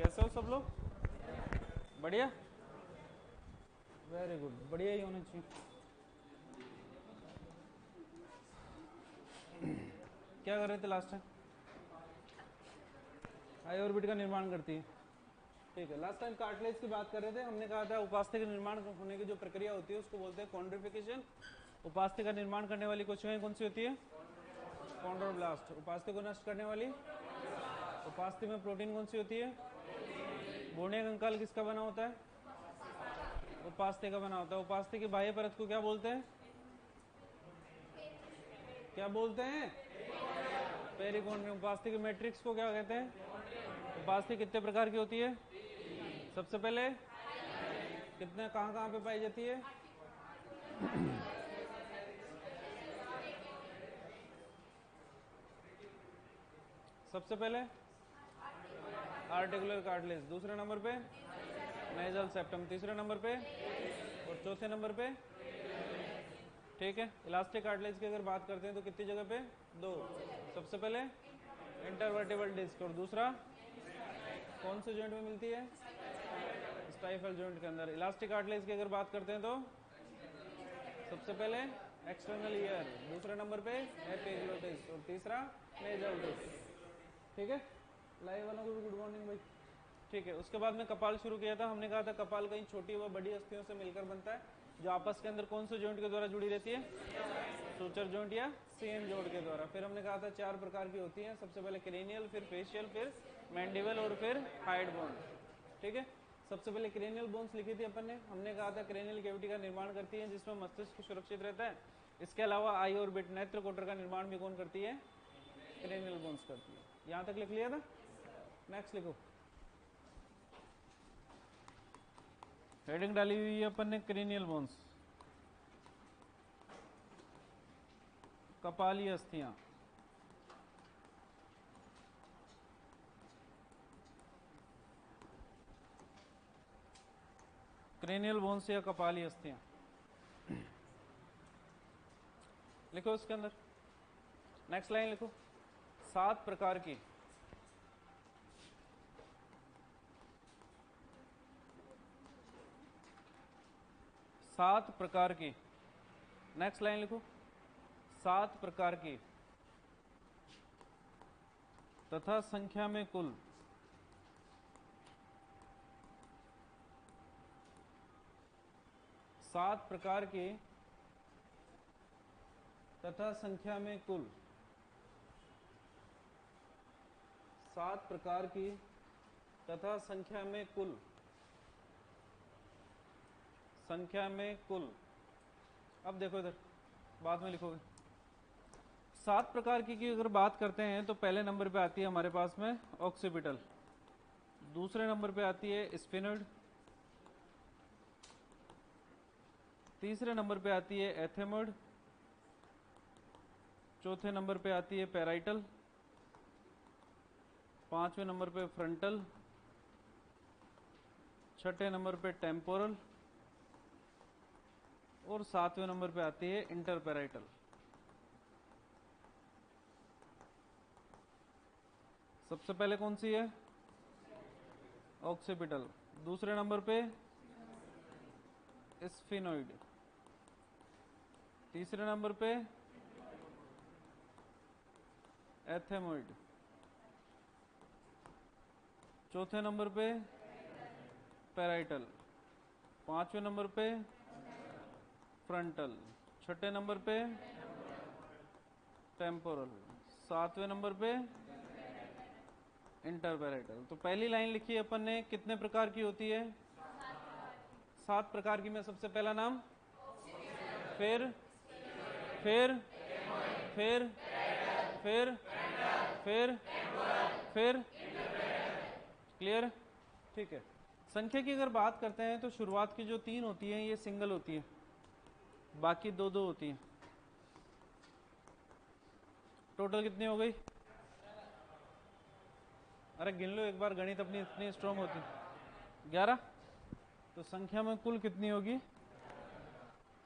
कैसे हो सब लोग? बढ़िया, वेरी गुड, बढ़िया ही होना चाहिए। क्या कर रहे थे लास्ट टाइम? आई ऑर्बिट का निर्माण करती है, ठीक है। लास्ट टाइम कार्टिलेज की बात कर रहे थे, हमने कहा था उपास्थि का निर्माण होने की जो प्रक्रिया होती है उसको बोलते हैं कॉन्ड्रिफिकेशन। उपास्थि का निर्माण करने वाली कोशिकाएं कौन सी होती है? कॉन्ड्रोब्लास्ट। उपास्थि को नष्ट करने वाली उपास्थि में प्रोटीन कौन सी होती है? बोर्निया कंकाल किसका बना होता है? उपास्थि का बना होता है। उपास्थि की बाह्य परत को क्या बोलते हैं? क्या बोलते हैं? पेरिकॉन्ड्रियम। उपास्थि की मैट्रिक्स को क्या कहते हैं? उपास्थि कितने प्रकार की होती है? सबसे पहले कितने कहाँ पे पाई जाती है? सबसे पहले आर्टिकुलर कार्टिलेज, दूसरे नंबर पे नेजल सेप्टम, तीसरे नंबर पे और चौथे नंबर पे, ठीक है। इलास्टिक कार्टिलेज की अगर बात करते हैं तो कितनी जगह पे? दो। सबसे पहले इंटरवर्टिबल डिस्क और दूसरा कौन से जॉइंट में मिलती है? स्टाइफल जॉइंट के अंदर। इलास्टिक कार्टिलेज की अगर बात करते हैं तो सबसे पहले एक्सटर्नल ईयर, दूसरे नंबर पे एपिग्लोटिस और तीसरा नेजल डिस्क, ठीक है। लाइव वालों को भी गुड मॉर्निंग भाई, ठीक है। उसके बाद में कपाल शुरू किया था, हमने कहा था कपाल कहीं छोटी व बड़ी अस्थियों से मिलकर बनता है जो आपस के अंदर कौन से जॉइंट के द्वारा जुड़ी रहती है? सूचर जॉइंट या सीएन जॉइंट के द्वारा। फिर हमने कहा था चार प्रकार की होती हैं, सबसे पहले क्रेनियल, फिर फेशियल, फिर मैंडिबल और फिर हाइड बोन, ठीक है। सबसे पहले क्रेनियल बोन्स लिखी थी अपन ने, हमने कहा था क्रेनियल कैविटी का निर्माण करती है जिसमें मस्तिष्क सुरक्षित रहता है। इसके अलावा आई ऑर्बिट नेत्र कोटर का निर्माण भी कौन करती है? क्रेनियल बोन्स करती है। यहां तक लिख लिया था? नेक्स्ट लिखो। हेडिंग डाली हुई है अपन ने क्रेनियल बोन्स, कपाली अस्थियां। क्रेनियल बोन्स या कपाली अस्थियां लिखो इसके अंदर। नेक्स्ट लाइन लिखो, 7 प्रकार की नेक्स्ट लाइन लिखो, 7 प्रकार की तथा संख्या में कुल 7 प्रकार की तथा संख्या में कुल 7 प्रकार की तथा संख्या में कुल। अब देखो इधर, बाद में लिखोगे। 7 प्रकार की अगर बात करते हैं तो पहले नंबर पे आती है हमारे पास में ऑक्सीपिटल, दूसरे नंबर पे आती है स्फिनोइड, तीसरे नंबर पे आती है एथेमोइड, चौथे नंबर पे आती है पैराइटल, पांचवें नंबर पे फ्रंटल, छठे नंबर पे टेम्पोरल और सातवें नंबर पे आती है इंटरपैराइटल। सबसे पहले कौन सी है? ऑक्सीपिटल, दूसरे नंबर पे स्फिनोइड, तीसरे नंबर पे एथेमोइड, चौथे नंबर पे पैराइटल, पांचवें नंबर पे फ्रंटल, छठे नंबर पे टेम्पोरल, सातवें नंबर पे इंटरपैराइटल। तो पहली लाइन लिखी है अपन ने, कितने प्रकार की होती है? 7 प्रकार की में सबसे पहला नाम, फिर फिर फिर फिर फिर फिर क्लियर, ठीक है। संख्या की अगर बात करते हैं तो शुरुआत की जो 3 होती है ये सिंगल होती है, बाकी 2-2 होती है। टोटल कितनी हो गई? अरे गिन लो एक बार, गणित अपनी इतनी स्ट्रांग होती है। 11। तो संख्या में कुल कितनी होगी?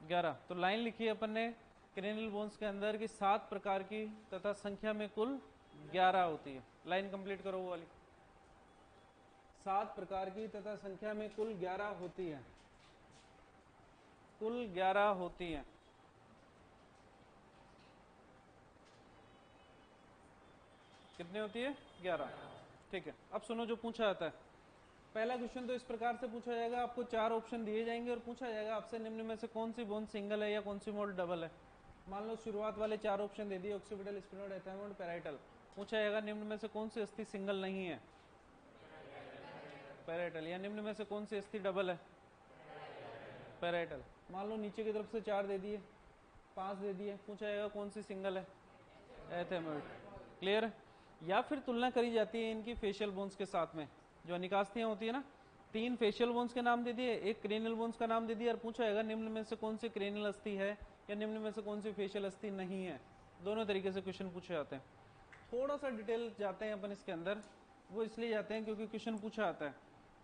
11। तो लाइन लिखी है अपन ने क्रेनियल बोन्स के अंदर की 7 प्रकार की तथा संख्या में कुल 11 होती है। लाइन कंप्लीट करो वो वाली। 7 प्रकार की तथा संख्या में कुल 11 होती है, कुल 11 होती हैं। कितनी होती है? 11। ठीक है, अब सुनो जो पूछा जाता है। पहला क्वेश्चन तो इस प्रकार से पूछा जाएगा, आपको 4 ऑप्शन दिए जाएंगे और पूछा जाएगा आपसे निम्न में से कौन सी बोन सिंगल है या कौन सी मोड डबल है। मान लो शुरुआत वाले 4 ऑप्शन दे दिए, ऑक्सीपिटल, स्पिनोइड, एथाइमोइड, पैराइटल। पूछा जाएगा निम्न में से कौन सी अस्थि सिंगल नहीं है? पैराइटल। या निम्न में से कौन सी अस्थि डबल है? पैराइटल। मान लो नीचे की तरफ से 4 दे दिए, 5 दे दिए, पूछा जाएगा कौन सी सिंगल है? एथाइमोइड। क्लियर है? या फिर तुलना करी जाती है इनकी फेशियल बोन्स के साथ में, जो अनिकास्थियां होती है ना, 3 फेशियल बोन्स के नाम दे दिए, एक क्रेनियल बोन्स का नाम दे दिया और पूछा जाएगा निम्न में से कौन सी क्रेनियल अस्थि है या निम्न में से कौन सी फेशियल अस्थि नहीं है। दोनों तरीके से क्वेश्चन पूछे जाते हैं। थोड़ा सा डिटेल जाते हैं अपन इसके अंदर, वो इसलिए जाते हैं क्योंकि क्वेश्चन पूछा जाता है।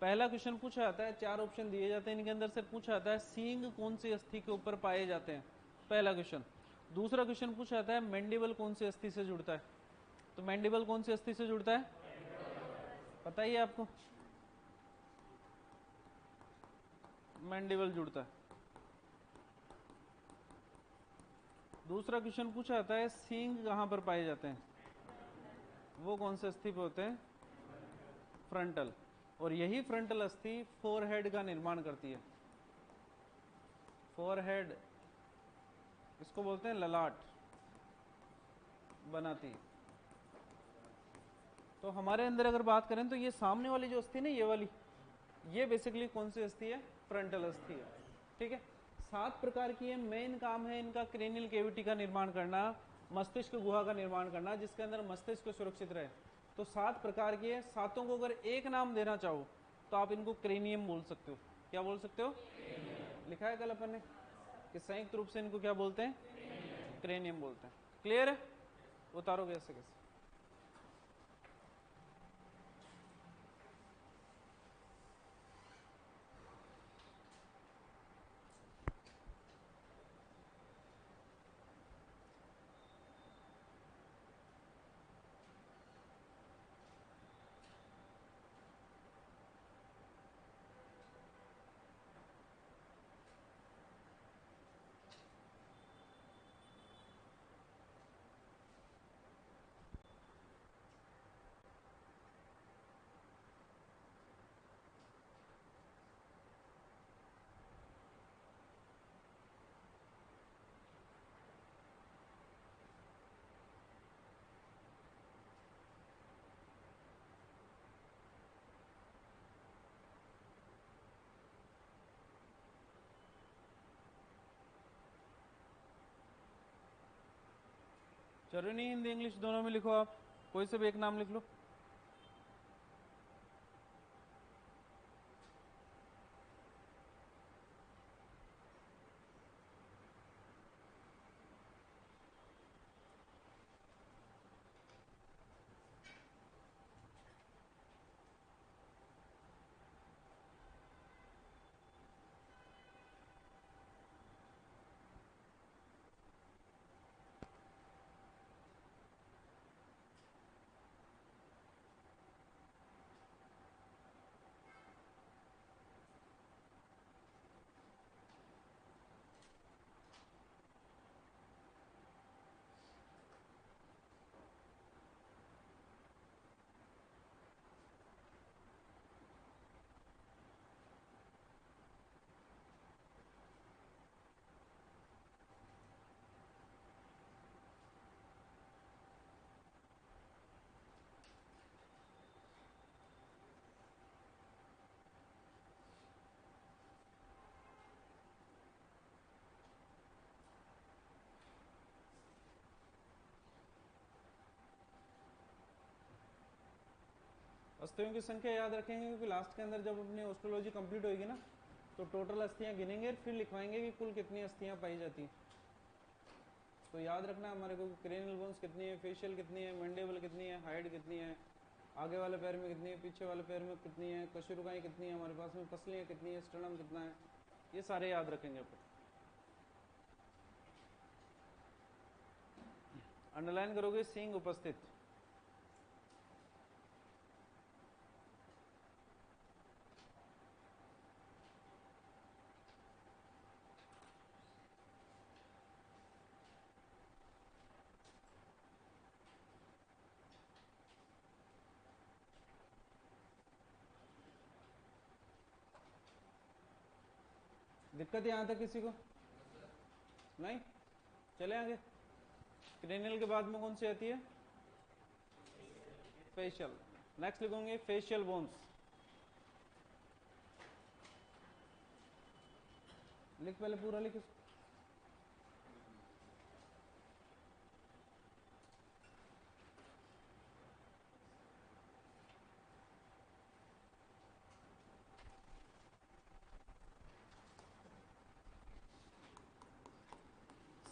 पहला क्वेश्चन पूछा जाता है, 4 ऑप्शन दिए जाते हैं, इनके अंदर से पूछा जाता है सींग कौन सी अस्थि के ऊपर पाए जाते हैं, पहला क्वेश्चन। दूसरा क्वेश्चन पूछा जाता है मैंडिबल कौन सी अस्थि से जुड़ता है। तो मैंडिबल कौन सी अस्थि से जुड़ता है? पता ही है आपको, मैंडिबल जुड़ता है। दूसरा क्वेश्चन पूछा जाता है सींग कहां पर पाए जाते हैं, वो कौन से अस्थि पे होते हैं? फ्रंटल। और यही फ्रंटल अस्थि फोरहेड का निर्माण करती है। फोरहेड, इसको बोलते हैं ललाट बनाती है। तो हमारे अंदर अगर बात करें तो ये सामने वाली जो अस्थि है ना, ये वाली, ये बेसिकली कौन सी अस्थि है? फ्रंटल अस्थि है। ठीक है, 7 प्रकार की है। मेन काम है इनका क्रेनियल कैविटी का निर्माण करना, मस्तिष्क गुहा का निर्माण करना, जिसके अंदर मस्तिष्क सुरक्षित रहे। तो 7 प्रकार की है। सातों को अगर एक नाम देना चाहो तो आप इनको क्रेनियम बोल सकते हो। क्या बोल सकते हो? लिखा है कल अपन ने कि संयुक्त रूप से इनको क्या बोलते हैं? क्रेनियम बोलते हैं। क्लियर है? उतारोगे ऐसे कैसे? जरूरी नहीं हिंदी इंग्लिश दोनों में लिखो, आप कोई से भी एक नाम लिख लो। अस्थियों की संख्या याद रखेंगे क्योंकि लास्ट के अंदर जब अपनी ऑस्ट्रोलॉजी कंप्लीट होगी ना, तो टोटल अस्थियां गिनेंगे, फिर लिखवाएंगे कि कुल कितनी अस्थियां पाई जाती हैं। तो याद रखना हमारे को क्रेनियल बोन्स कितनी है, फेशियल कितनी है, मैंडिबल कितनी है, हाइड कितनी है, आगे वाले पैर में कितनी है, पीछे वाले पैर में कितनी है, कशुरुकाएं कितनी है, हमारे पास में पसलियां कितनी है, स्टर्नम कितना है, ये सारे याद रखेंगे अपन। अंडरलाइन करोगे, सींग उपस्थित। दिक्कत यहाँ तक किसी को नहीं? चले आगे। क्रेनियल के बाद में कौन सी आती है? फेशियल। नेक्स्ट लिखोगे फेशियल बोन्स। लिख, पहले पूरा लिख इसको।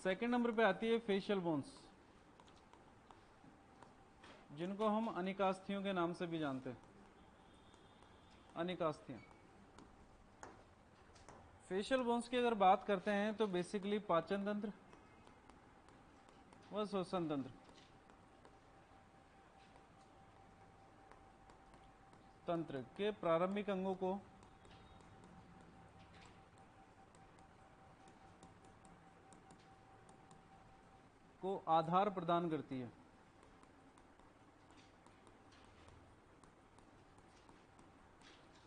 सेकंड नंबर पे आती है फेशियल बोन्स, जिनको हम अनिकास्थियों के नाम से भी जानते हैं। अनिकास्थियां। फेशियल बोन्स की अगर बात करते हैं तो बेसिकली पाचन तंत्र व श्वसन तंत्र, तंत्र के प्रारंभिक अंगों को आधार प्रदान करती है।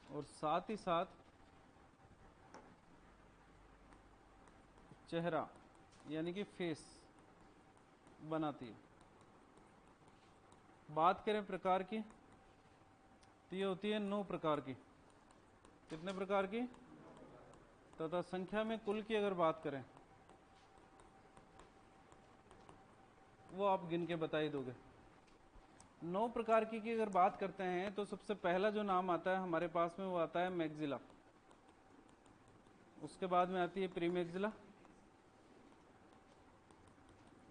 और साथ ही साथ चेहरा यानी कि फेस बनाती है। बात करें प्रकार की तो ये होती है 9 प्रकार की। कितने प्रकार की? तथा संख्या में कुल की अगर बात करें वो आप गिन के बता ही दोगे। 9 प्रकार की अगर बात करते हैं तो सबसे पहला जो नाम आता है हमारे पास में वो आता है मैक्सिला। उसके बाद में आती है प्रीमैक्सिला।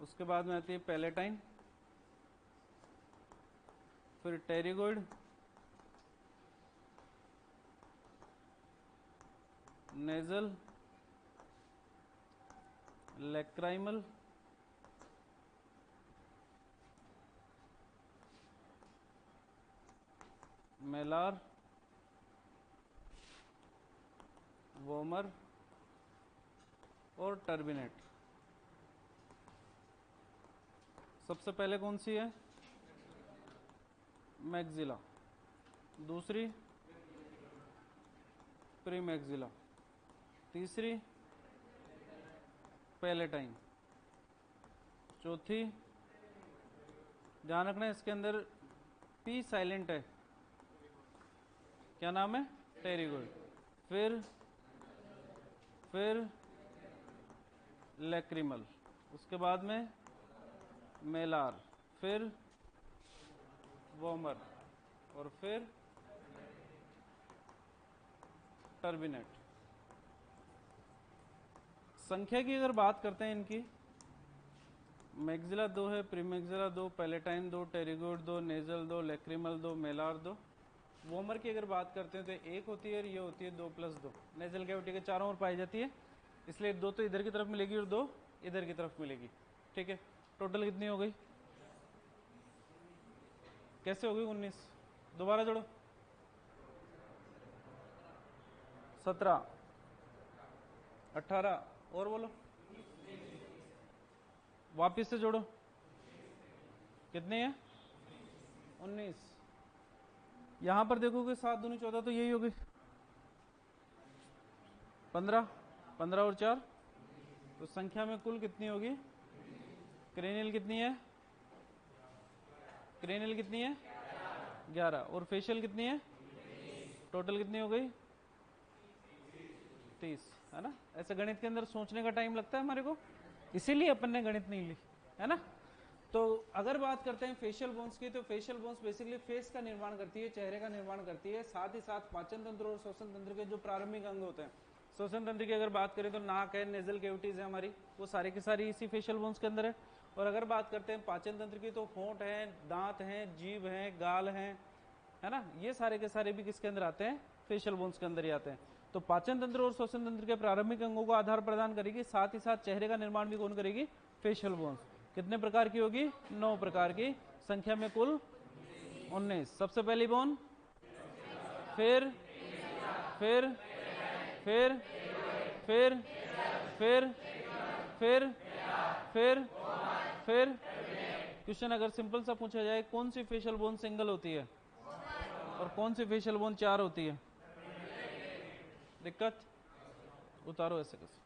उसके बाद में आती है पैलेटाइन, फिर pterygoid, nasal, lacrimal, malar, vomer और टर्बिनेट। सबसे पहले कौन सी है? मैक्सिला। दूसरी प्रीमैक्सिला। तीसरी पैलेटाइन। चौथी, ध्यान रखना इसके अंदर पी साइलेंट है, क्या नाम है? टेरिगोइड। फिर लैक्रिमल। उसके बाद में मेलार, फिर वोमर और फिर टर्बिनेट। संख्या की अगर बात करते हैं इनकी, मैक्सिला 2 है, प्रीमैक्सिला 2, palatine 2, pterygoid 2, nasal 2, lacrimal 2, malar 2। Vomer की अगर बात करते हैं तो 1 होती है और ये होती है 2 + 2। नेजल कैविटी के चारों ओर पाई जाती है, इसलिए 2 तो इधर की तरफ मिलेगी और 2 इधर की तरफ मिलेगी। ठीक है, टोटल कितनी हो गई? कैसे हो गई? 19। दोबारा जोड़ो। 17, 18 और बोलो, वापिस से जोड़ो। कितनी है? 19। यहां पर देखोगे 7 दूनी 14 तो यही हो गई। 15, 15 और 4 तो संख्या में कुल कितनी होगी? क्रेनियल कितनी है? क्रेनियल कितनी है? 11। और फेशियल कितनी है? टोटल कितनी हो गई? 30, है ना? ऐसे गणित के अंदर सोचने का टाइम लगता है हमारे को, इसीलिए अपन ने गणित नहीं ली, है ना? तो अगर बात करते हैं फेशियल बोन्स की, तो फेशियल बोन्स बेसिकली फेस का निर्माण करती है, चेहरे का निर्माण करती है। साथ ही साथ पाचन तंत्र और श्वसन तंत्र के जो प्रारंभिक अंग होते हैं, श्वसन तंत्र की अगर बात करें तो नाक है, नेजल कैविटीज है हमारी, वो सारी की सारी इसी फेशियल बोन्स के अंदर है। और अगर बात करते हैं पाचन तंत्र की, तो होंठ है, दांत हैं, जीभ है, गाल है ना? ये सारे के सारे भी किसके अंदर आते हैं? फेशियल बोन्स के अंदर ही आते हैं। तो पाचन तंत्र और श्वसन तंत्र के प्रारंभिक अंगों को आधार प्रदान करेगी, साथ ही साथ चेहरे का निर्माण भी कौन करेगी? Facial bones. कितने प्रकार की होगी? 9 प्रकार की, संख्या में कुल 19। सबसे पहली बोन, फिर फिर फिर फिर फिर फिर फिर फिर क्वेश्चन अगर सिंपल सा पूछा जाए, कौन सी फेशियल बोन सिंगल होती है और कौन सी फेशियल बोन 4 होती है? दिक्कत? उतारो ऐसे कैसे।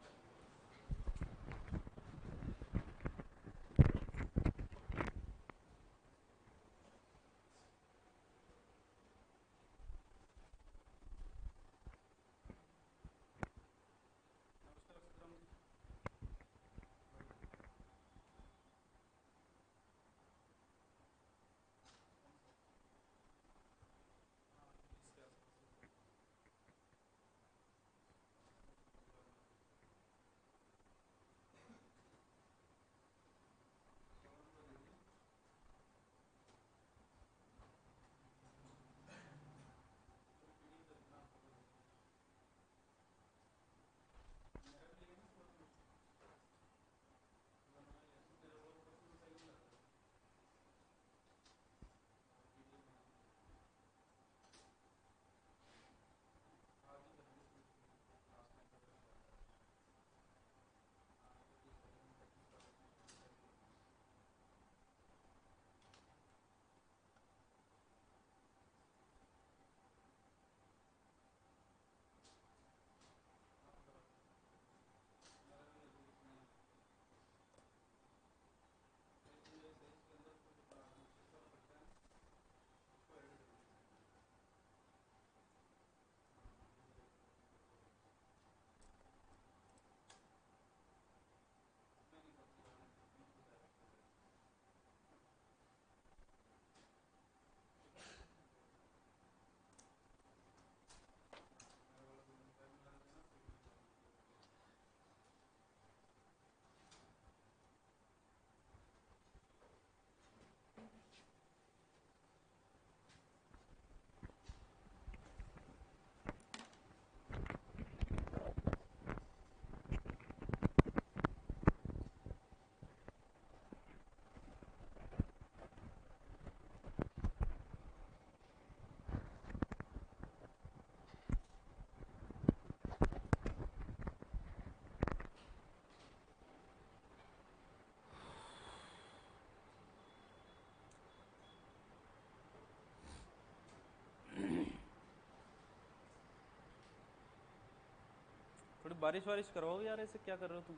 थोड़ी बारिश वारिश करवाओ यार, ऐसे क्या कर रहे हो तुम?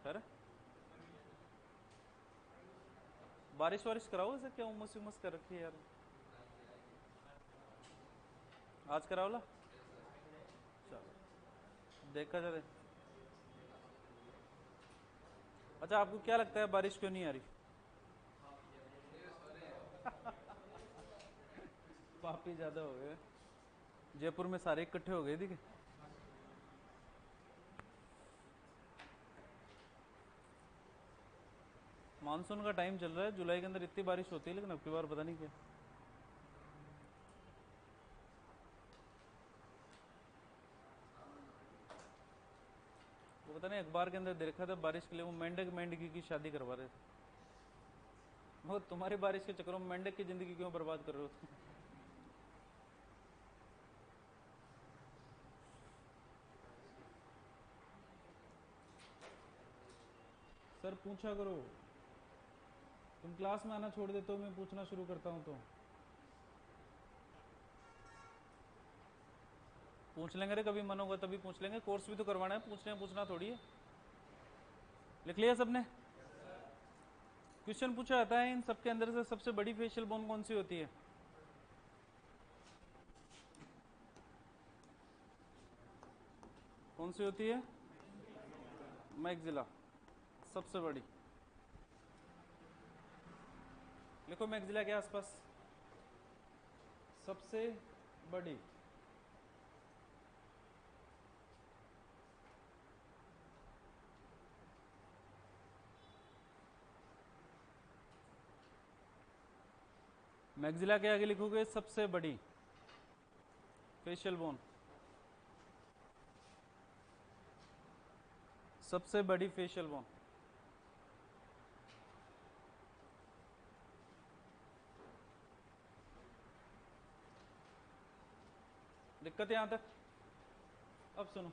अरे बारिश वारिश कराओ, ऐसे क्या उमस उमस कर रखी है यार। आज कराओ ला। चलो देखा जाए। अच्छा आपको क्या लगता है बारिश क्यों नहीं आ रही? पापी ज्यादा हो गए जयपुर में, सारे इकट्ठे हो गए थे। मानसून का टाइम चल रहा है, जुलाई के अंदर इतनी बारिश होती है, लेकिन अब की बार पता नहीं क्या। वो पता नहीं अखबार के अंदर देखा था, बारिश के लिए वो मेंढक मेंढकी की शादी करवा रहे थे। वो तुम्हारी बारिश के चक्करों में मेंढक की जिंदगी क्यों बर्बाद कर रहे हो तुम? सर पूछा करो, तुम क्लास में आना छोड़ देते हो, मैं पूछना शुरू करता हूँ तो पूछ लेंगे रे, कभी मन होगा तभी पूछ लेंगे। कोर्स भी तो करवाना है, पूछना थोड़ी है। लिख लिया सबने? क्वेश्चन पूछा जाता है इन सबके अंदर से सबसे बड़ी फेशियल बोन कौन सी होती है? कौन सी होती है? मैक्सिला, सबसे बड़ी। लिखो मैक्सिला के आसपास सबसे बड़ी। मैक्सिला के आगे लिखोगे सबसे बड़ी फेशियल बोन, सबसे बड़ी फेशियल बोन। दिक्कत यहां तक? अब सुनो,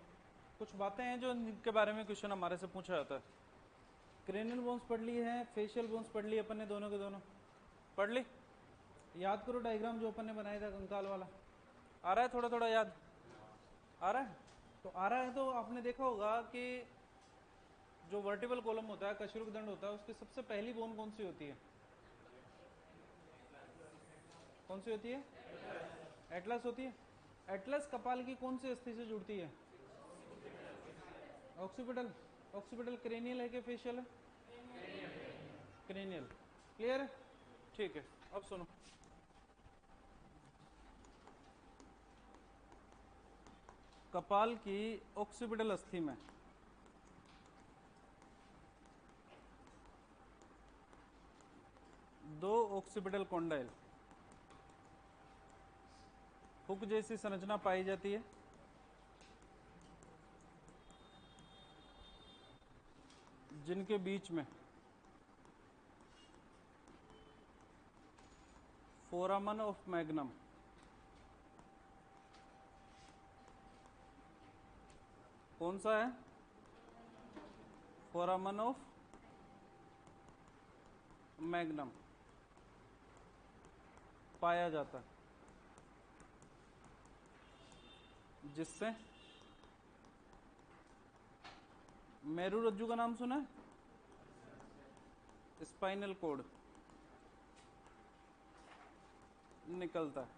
कुछ बातें हैं जो इनके बारे में क्वेश्चन हमारे से पूछा जाता है। क्रेनियल बोन्स पढ़ ली है, फेशियल बोन्स पढ़ ली अपन ने, दोनों के दोनों पढ़ ली। याद करो डायग्राम जो अपन ने बनाया था कंकाल वाला, आ रहा है थोड़ा थोड़ा याद? आ रहा है? तो आ रहा है तो आपने देखा होगा कि जो वर्टिबल कॉलम होता है, कशरुक दंड होता है, उसकी सबसे पहली बोन कौन सी होती है? कौन सी होती है? एटलस होती है। एटलस कपाल की कौन सी अस्थि से जुड़ती है? ऑक्सीपिटल। ऑक्सीपिटल क्रेनियल है कि फेशियल है? क्रेनियल। क्लियर है? ठीक है, अब सुनो। कपाल की ऑक्सीपिटल अस्थि में दो ऑक्सीपिटल कॉन्डाइल हुक जैसी संरचना पाई जाती है, जिनके बीच में फोरामन ऑफ मैग्नम कौन सा है? फोरामन ऑफ मैग्नम पाया जाता है, जिससे मेरू रज्जु का नाम सुना है? स्पाइनल कोड निकलता है।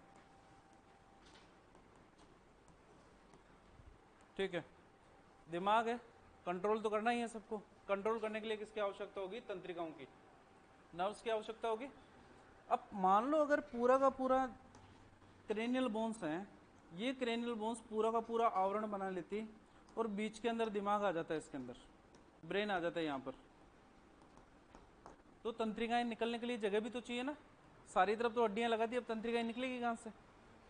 ठीक है, दिमाग है, कंट्रोल तो करना ही है सबको। कंट्रोल करने के लिए किसकी आवश्यकता होगी? तंत्रिकाओं की, नर्व्स की आवश्यकता होगी। अब मान लो अगर पूरा का पूरा क्रेनियल बोन्स हैं, ये क्रेनियल बोन्स पूरा का पूरा आवरण बना लेती और बीच के अंदर दिमाग आ जाता है, इसके अंदर ब्रेन आ जाता है यहाँ पर, तो तंत्रिकाएं निकलने के लिए जगह भी तो चाहिए ना। सारी तरफ तो हड्डियां लगा दी, अब तंत्रिकाएं निकलेगी कहाँ से?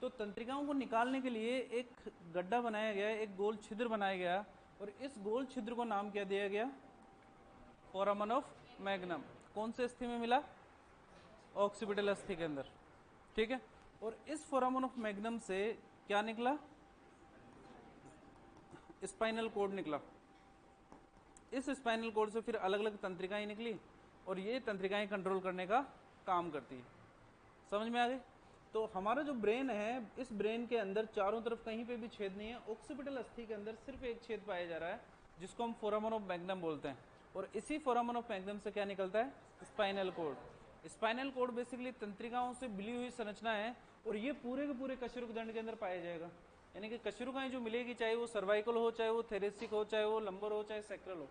तो तंत्रिकाओं को निकालने के लिए एक गड्ढा बनाया गया, एक गोल छिद्र बनाया गया, और इस गोल छिद्र को नाम क्या दिया गया? फोरामन ऑफ मैग्नम। कौन से अस्थि में मिला? ऑक्सीपिटल अस्थि के अंदर। ठीक है, और इस फोरामन ऑफ मैग्नम से क्या निकला? स्पाइनल कोड निकला। इस स्पाइनल कोड से फिर अलग अलग तंत्रिकाएं निकली, और ये तंत्रिकाएं कंट्रोल करने का काम करती है। समझ में आ गई? तो हमारा जो ब्रेन है, इस ब्रेन के अंदर चारों तरफ कहीं पे भी छेद नहीं है, ऑक्सीपिटल अस्थि के अंदर सिर्फ एक छेद पाया जा रहा है, जिसको हम फोरामन ऑफ मैग्नम बोलते हैं। और इसी फोरामन ऑफ मैग्नम से क्या निकलता है? Spinal cord. Spinal cord basically तंत्रिकाओं से मिली हुई संरचना है, और ये पूरे के पूरे कशेरुक दंड के अंदर पाया जाएगा। यानी कि कशेरुकाएं जो मिलेगी, चाहे वो सर्वाइकल हो, चाहे वो थेरेसिक हो, चाहे वो लंबर हो, चाहे सैक्रल हो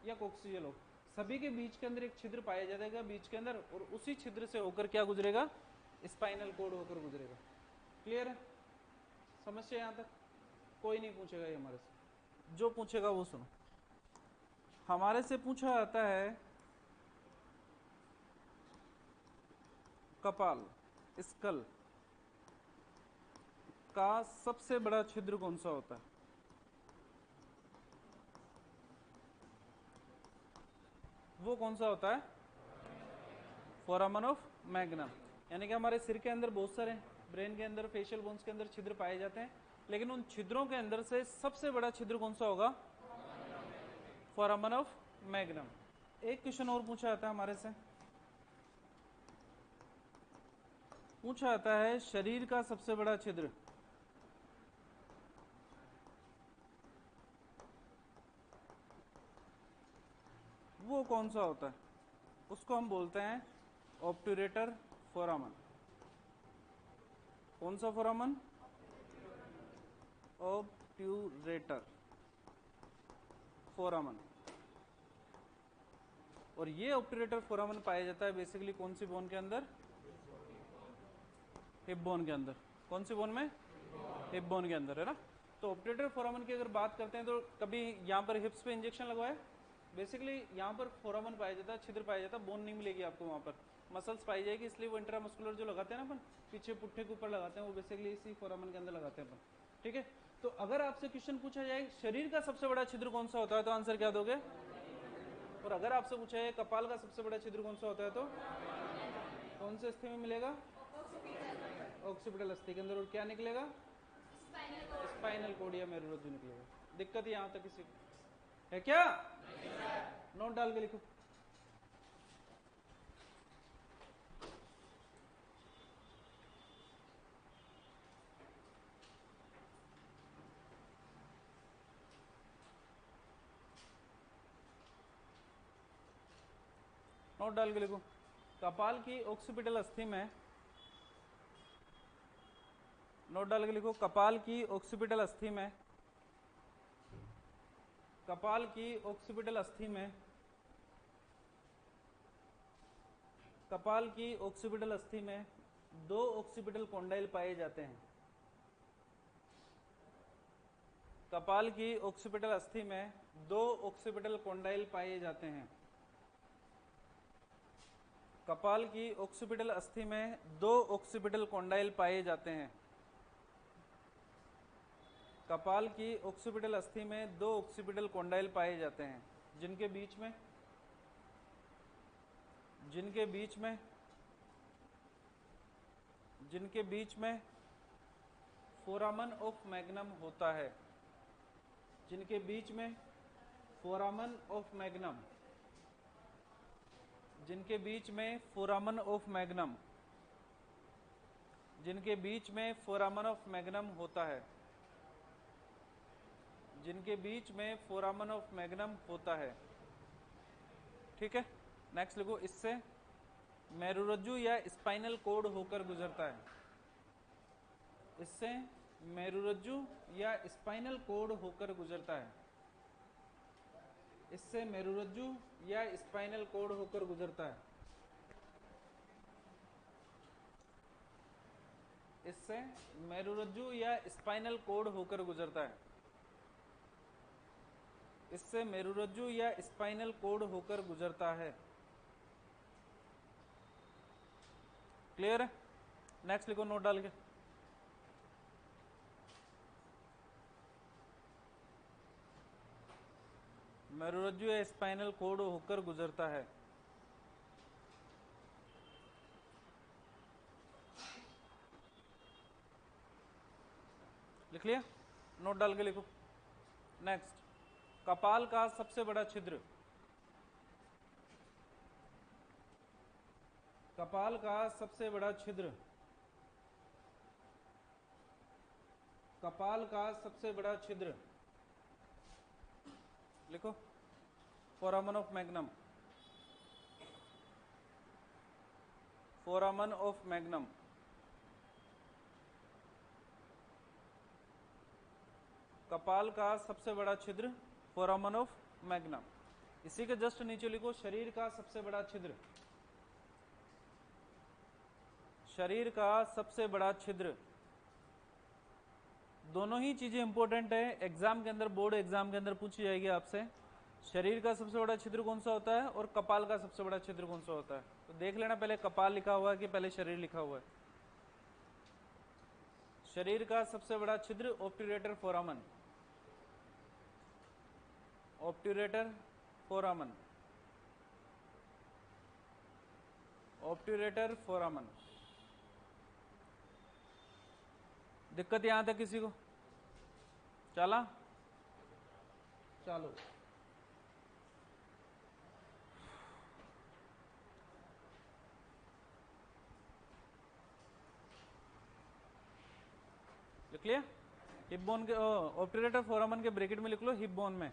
या कोक्सियल हो, सभी के बीच के अंदर एक छिद्र पाया जाएगा बीच के अंदर, और उसी छिद्र से होकर क्या गुजरेगा? स्पाइनल कोड होकर गुजरेगा। क्लियर है? समस्या यहां तक? कोई नहीं पूछेगा ये हमारे से, जो पूछेगा वो सुनो। हमारे से पूछा जाता है कपाल, स्कल का सबसे बड़ा छिद्र कौन सा होता है? वो कौन सा होता है? फोरामन ऑफ मैग्नम। यानी कि हमारे सिर के अंदर बहुत सारे, ब्रेन के अंदर, फेशियल बोन्स के अंदर छिद्र पाए जाते हैं, लेकिन उन छिद्रों के अंदर से सबसे बड़ा छिद्र कौन सा होगा? फोरामन ऑफ मैग्नम। एक क्वेश्चन और पूछा जाता है हमारे से, पूछा जाता है शरीर का सबसे बड़ा छिद्र वो कौन सा होता है? उसको हम बोलते हैं ऑब्ट्यूरेटर फोरामन। कौन सा फोरामन? ऑब्ट्यूरेटर फोरामन। और ये ऑब्ट्यूरेटर फोरामन पाया जाता है बेसिकली कौन सी बोन के अंदर? हिप बोन के अंदर। कौन सी बोन में? हिप बोन के अंदर, है ना। तो ऑब्ट्यूरेटर फोरामन की अगर बात करते हैं, तो कभी यहाँ पर हिप्स पे इंजेक्शन लगवाए? बेसिकली यहाँ पर फोरामन पाया जाता है, छिद्र पाया जाता है, बोन नहीं मिलेगी आपको वहाँ पर, मसल्स पाई जाएगी, इसलिए वो इंट्रामस्कुलर जो लगाते हैं ना अपन, पीछे पुट्ठे के ऊपर लगाते हैं, वो बेसिकली इसी फोरामन के अंदर लगाते हैं अपन। ठीक है, तो अगर आपसे क्वेश्चन पूछा जाए शरीर का सबसे बड़ा छिद्र कौन सा होता है, तो आंसर क्या दोगे? और अगर आपसे पूछा जाए कपाल का सबसे बड़ा छिद्र कौन सा होता है, तो कौन से अस्थि में मिलेगा? ऑक्सीपिटल अस्थि के अंदर। और क्या निकलेगा? स्पाइनल कोड या मेरुरज्जु निकलेगा। दिक्कत यहाँ तक किसी है क्या? नोट डाल के लिखो। नोट डाल के लिखो, कपाल की ऑक्सीपिटल अस्थि में, नोट डाल के लिखो, कपाल की ऑक्सीपिटल अस्थि में, कपाल की ऑक्सीपिटल अस्थि में, कपाल की ऑक्सीपिटल अस्थि में दो ऑक्सीपिटल कॉन्डाइल पाए जाते हैं। कपाल की ऑक्सीपिटल अस्थि में दो ऑक्सीपिटल कॉन्डाइल पाए जाते हैं। कपाल की ऑक्सीपिटल अस्थि में दो ऑक्सीपिटल कॉन्डाइल पाए जाते हैं। कपाल की ऑक्सीपिटल अस्थि में दो ऑक्सीपिटल कॉन्डाइल पाए जाते हैं, जिनके बीच में, जिनके बीच में, जिनके बीच में फोरामन ऑफ मैग्नम होता है, जिनके बीच में फोरामन ऑफ मैग्नम, जिनके बीच में फोरामन ऑफ मैग्नम, जिनके बीच में फोरामन ऑफ मैग्नम होता है, जिनके बीच में फोरामन ऑफ मैग्नम होता है। ठीक है, नेक्स्ट लिखो, इससे मेरुरज्जु या स्पाइनल कोड होकर गुजरता है। इससे मेरुरज्जु या स्पाइनल कोड होकर गुजरता है। इससे मेरुरज्जु या स्पाइनल कोड होकर गुजरता है। इससे मेरुरज्जु या स्पाइनल कोड होकर गुजरता है। इससे मेरुरज्जु या स्पाइनल कोड होकर गुजरता है। क्लियर है? नेक्स्ट लिखो नोट डाल के, मेरुरज्जु या स्पाइनल कोड होकर गुजरता है। लिख लिया? नोट डाल के लिखो। नेक्स्ट, कपाल का सबसे बड़ा छिद्र, कपाल का सबसे बड़ा छिद्र, कपाल का सबसे बड़ा छिद्र, लिखो, फोरामन ऑफ मैग्नम, फोरामन ऑफ मैग्नम। कपाल का सबसे बड़ा छिद्र फोरामन ऑफ मैग्नम। इसी के जस्ट नीचे लिखो, शरीर का सबसे बड़ा छिद्र, शरीर का सबसे बड़ा छिद्र। दोनों ही चीजें इंपॉर्टेंट है, एग्जाम के अंदर, बोर्ड एग्जाम के अंदर पूछी जाएगी आपसे, शरीर का सबसे बड़ा छिद्र कौन सा होता है और कपाल का सबसे बड़ा छिद्र कौन सा होता है। तो देख लेना, पहले कपाल लिखा हुआ है कि पहले शरीर लिखा हुआ है। शरीर का सबसे बड़ा छिद्र ऑब्ट्यूरेटर फोरामन, ऑब्ट्यूरेटर फोरामन, ऑब्ट्यूरेटर फोरामन। दिक्कत यहां तक किसी को? चला? चलो, लिख लिया? हिप बोन के ऑब्ट्यूरेटर फोरामन के ब्रैकेट में लिख लो हिप बोन में,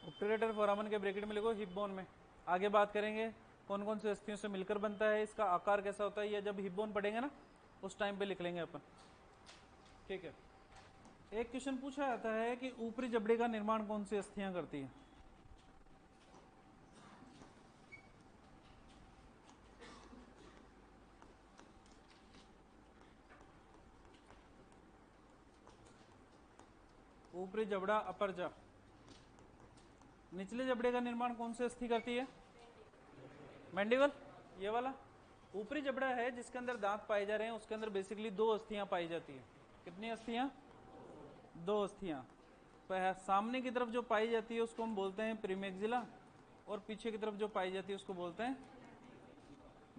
ऑब्ट्यूरेटर फोरामन के ब्रैकेट में लिखो हिप बोन में। आगे बात करेंगे कौन कौन से अस्थियों से मिलकर बनता है, इसका आकार कैसा होता है, या जब हिप बोन पढ़ेंगे ना उस टाइम पे लिख लेंगे अपन। ठीक है, एक क्वेश्चन पूछा जाता है कि ऊपरी जबड़े का निर्माण कौन सी अस्थियां करती है। ऊपरी जबड़ा अपर जा, निचले जबड़े का निर्माण कौन सी अस्थि करती है? मैंडिबल, ये वाला ऊपरी जबड़ा है जिसके अंदर दांत पाए जा रहे हैं, उसके अंदर बेसिकली दो अस्थियां पाई जाती है। कितनी अस्थियां? दो अस्थियां। सामने की तरफ जो पाई जाती है उसको हम बोलते हैं प्रीमैक्सिला, और पीछे की तरफ जो पाई जाती है उसको बोलते हैं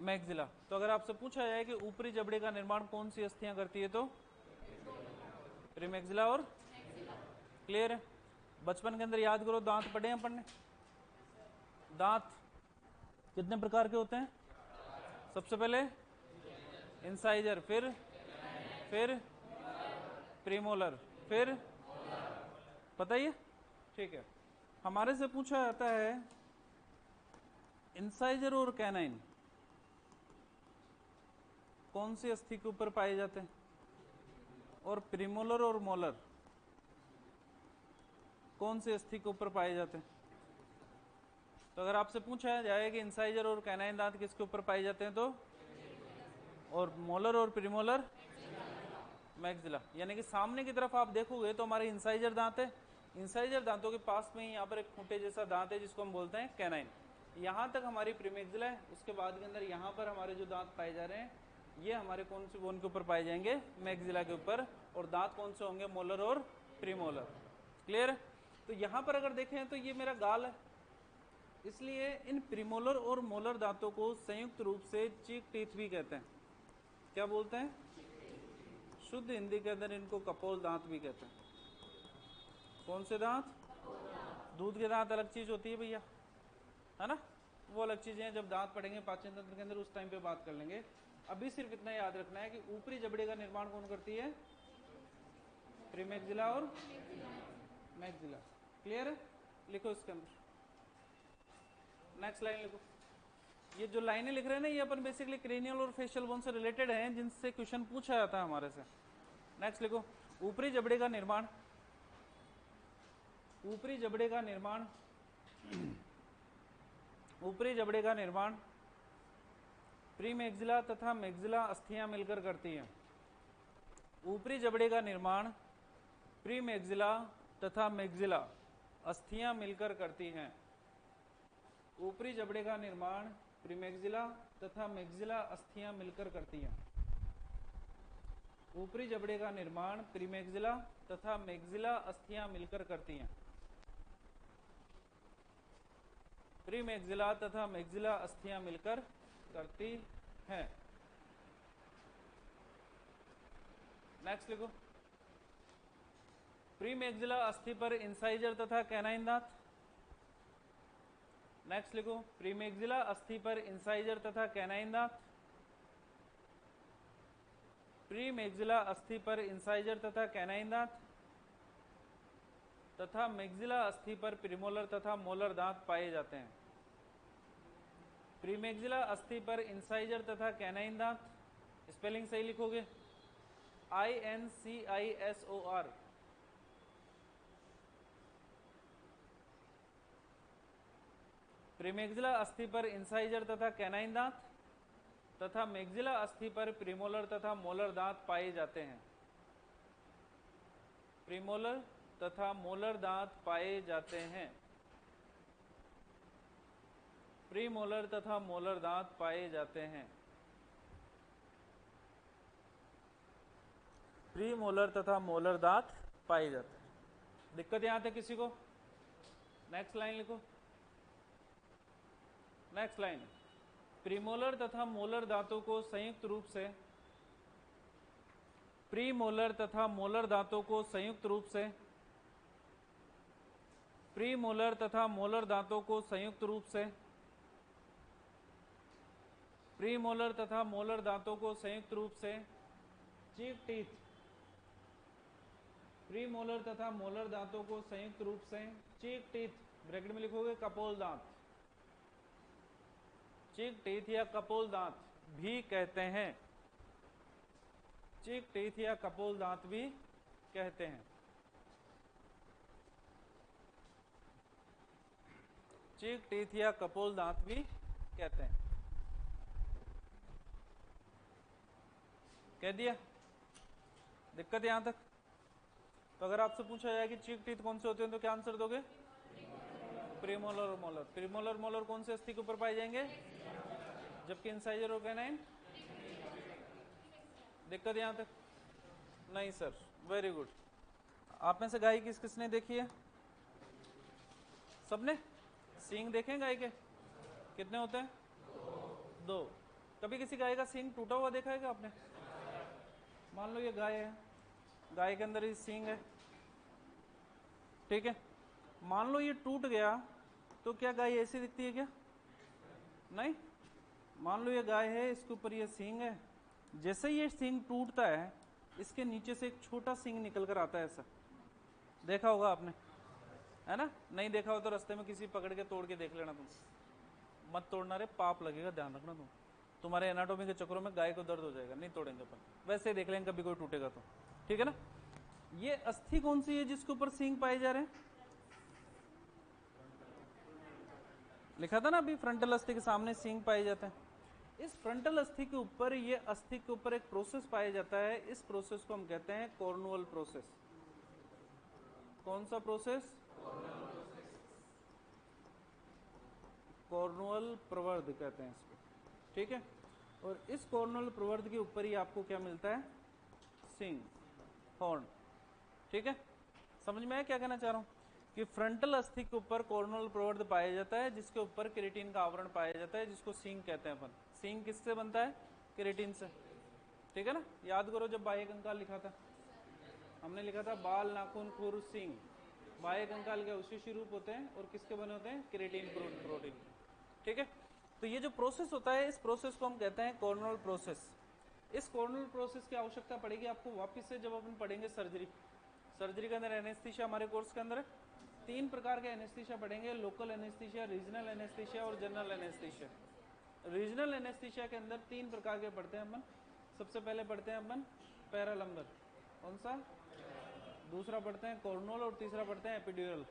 मैक्सिला। तो अगर आपसे पूछा जाए कि ऊपरी जबड़े का निर्माण कौन सी अस्थियां करती है, तो प्रीमैक्सिला और, क्लियर है? बचपन के अंदर याद करो, दांत पढ़े हैं पढ़ने? दांत कितने प्रकार के होते हैं? सबसे पहले इंसाइजर, फिर प्रीमोलर, फिर पता ही है? ठीक है, हमारे से पूछा जाता है इंसाइजर और कैनाइन कौन सी अस्थि के ऊपर पाए जाते हैं? और प्रीमोलर और मोलर कौन सी अस्थि के ऊपर पाए जाते हैं? तो अगर आपसे पूछा जाए कि इंसाइजर और कैनाइन दांत किसके ऊपर पाए जाते हैं, तो और मोलर और प्रीमोलर मैक्सिला, यानी कि सामने की तरफ आप देखोगे तो हमारे इंसाइजर दांत है, इंसाइजर दांतों के पास में ही यहाँ पर एक खूंटे जैसा दांत है जिसको हम बोलते हैं कैनाइन। यहाँ तक हमारी प्रीमैक्सिला है, उसके बाद के अंदर यहाँ पर हमारे जो दांत पाए जा रहे हैं ये हमारे कौन से बोन के ऊपर पाए जाएंगे? मैक्सिला के ऊपर। और दांत कौन से होंगे? मोलर और प्रीमोलर। क्लियर है? तो यहाँ पर अगर देखें तो ये मेरा गाल है, इसलिए इन प्रीमोलर और मोलर दांतों को संयुक्त रूप से चीक टीथ भी कहते हैं। क्या बोलते हैं? शुद्ध हिंदी के अंदर इनको कपोल दांत भी कहते हैं। कौन से दांत? दूध के दांत अलग चीज होती है भैया, है ना, वो अलग चीजें हैं, जब दांत पढ़ेंगे पाचन तंत्र के अंदर उस टाइम पे बात कर लेंगे। अभी सिर्फ इतना याद रखना है कि ऊपरी जबड़े का निर्माण कौन करती है? प्रीमैक्सिला और मैक्सिला। क्लियर है? लिखो इसके अंदर, नेक्स्ट लाइन लिखो। ये जो लाइनें लिख रहे हैं ना, ये अपन बेसिकली क्रेनियल और फेशियल बोन से रिलेटेड हैं, जिनसे क्वेश्चन पूछा जाता है हमारे से। नेक्स्ट लिखो, ऊपरी जबड़े का निर्माण, ऊपरी जबड़े का निर्माण, ऊपरी जबड़े का निर्माण प्रीमैक्सिला तथा मैक्सिला अस्थियां मिलकर करती हैं। ऊपरी जबड़े का निर्माण प्रीमैक्सिला तथा मैक्सिला अस्थियां मिलकर करती हैं। ऊपरी जबड़े का निर्माण प्रीमैक्सिला तथा मैक्सिला अस्थियां मिलकर करती हैं। ऊपरी जबड़े का निर्माण प्रीमैक्सिला तथा मैक्सिला अस्थियां मिलकर करती हैं। प्रीमैक्सिला तथा मैक्सिला अस्थियां मिलकर करती हैं। नेक्स्ट लिखो, प्रीमैक्सिला अस्थि पर इंसाइजर तथा कैनाइन दांत। नेक्स्ट लिखो, प्रीमैक्सिला अस्थि पर इंसाइजर तथा कैनाइन दांत। प्रीमैक्सिला अस्थि पर इंसाइजर तथा कैनाइन दांत तथा मैक्सिला अस्थि पर प्रीमोलर तथा मोलर दांत पाए जाते हैं। प्रीमैक्सिला अस्थि पर इंसाइजर तथा कैनाइन दांत, स्पेलिंग सही लिखोगे, INCISOR। प्रीमैक्सिला अस्थि पर इंसाइजर तथा कैनाइन दांत तथा मैक्सिला अस्थि पर प्रीमोलर तथा मोलर दांत पाए जाते हैं। प्रीमोलर तथा मोलर दांत पाए जाते हैं। प्रीमोलर तथा मोलर दांत पाए जाते हैं। प्रीमोलर तथा मोलर दांत पाए जाते हैं। दिक्कत यहां तक किसी को? नेक्स्ट लाइन लिखो, नेक्स्ट लाइन, प्रीमोलर तथा मोलर दांतों को संयुक्त रूप से, प्रीमोलर तथा मोलर दांतों को संयुक्त रूप से, प्रीमोलर तथा मोलर दांतों को संयुक्त रूप से, प्रीमोलर तथा मोलर दांतों को संयुक्त रूप से चीक टीथ, प्रीमोलर तथा मोलर दांतों को संयुक्त रूप से चीक टीथ, ब्रैकेट में लिखोगे कपोल दांत, चीक टीथ या कपोल दांत भी कहते हैं। चीक टीथ या कपोल दांत भी कहते हैं। चीक टीथ या कपोल दांत भी कहते हैं। कह दिया? दिक्कत यहां तक? तो अगर आपसे पूछा जाए कि चीक टीथ कौन से होते हैं तो क्या आंसर दोगे? प्रीमोलर और मोलर। प्रीमोलर मोलर कौन से अस्थि के ऊपर पाए जाएंगे? जबकि इंसाइजर और कैनाइन। दिक्कत यहां तक? नहीं सर, वेरी गुड। आप में से गाय किसने देखी है? सबने? सींग देखे गाय के? कितने होते हैं? दो। कभी किसी गाय का सींग टूटा हुआ देखा है क्या आपने? मान लो ये गाय है, गाय के अंदर ये सींग है, ठीक है, मान लो ये टूट गया तो क्या गाय ऐसी दिखती है क्या? नहीं। मान लो ये गाय है, इसके ऊपर ये सींग है, जैसे ही ये सींग टूटता है इसके नीचे से एक छोटा सींग निकल कर आता है, ऐसा देखा होगा आपने, है ना? नहीं देखा हो तो रास्ते में किसी पकड़ के तोड़ के देख लेना तुम, मत तोड़ना रे, पाप लगेगा, ध्यान रखना तुम। तुम्हारे एनाटोमी के चक्रों में गाय को दर्द हो जाएगा, नहीं तोड़ेंगे अपन, वैसे ही देख लेंगे कभी कोई टूटेगा तो, ठीक है ना। ये अस्थि कौन सी है जिसके ऊपर सींग पाए जा रहे हैं? लिखा था ना अभी, फ्रंटल अस्थि के सामने सींग पाए जाते हैं। इस फ्रंटल अस्थि के ऊपर, ये अस्थि के ऊपर एक प्रोसेस पाया जाता है, इस प्रोसेस को हम कहते हैं कॉर्नुअल प्रोसेस। कौन सा प्रोसेस? कॉर्नुअल प्रवर्ध कहते हैं इसको, ठीक है। और इस कॉर्नुअल प्रवर्ध के ऊपर ही आपको क्या मिलता है? सींग, हॉर्न, ठीक है। समझ में आया क्या कहना चाह रहा हूं? कि फ्रंटल अस्थि के ऊपर कॉर्नुअल प्रवर्ध पाया जाता है, जिसके ऊपर केराटिन का आवरण पाया जाता है, जिसको सींग कहते हैं अपन। सींग किससे बनता है? केराटिन से, ठीक है ना। याद करो जब बाह्य कंकाल लिखा था, हमने लिखा था बाल, नाखून, खुर, सींग। बाह्य कंकाल के अवशेषी रूप होते हैं और किसके बने होते हैं? केराटिन प्रोटीन, ठीक है। तो ये जो प्रोसेस होता है, इस प्रोसेस को हम कहते हैं कॉर्नुअल प्रोसेस। इस कॉर्नुअल प्रोसेस की आवश्यकता पड़ेगी आपको वापस से जब अपन पढ़ेंगे सर्जरी। सर्जरी के अंदर एनेस्थीसिया हमारे कोर्स के अंदर है। 3 प्रकार के एनेस्थीसिया पढ़ेंगे, लोकल एनेस्थीसिया, रीजनल एनेस्थीसिया और जनरल एनेस्थीसिया। रीजनल एनेस्थीसिया के अंदर 3 प्रकार के पढ़ते हैं अपन। सबसे पहले पढ़ते हैं अपन पैरालंबर, कौन सा? दूसरा पढ़ते हैं कॉर्नुअल और तीसरा पढ़ते हैं एपिड्यूरल,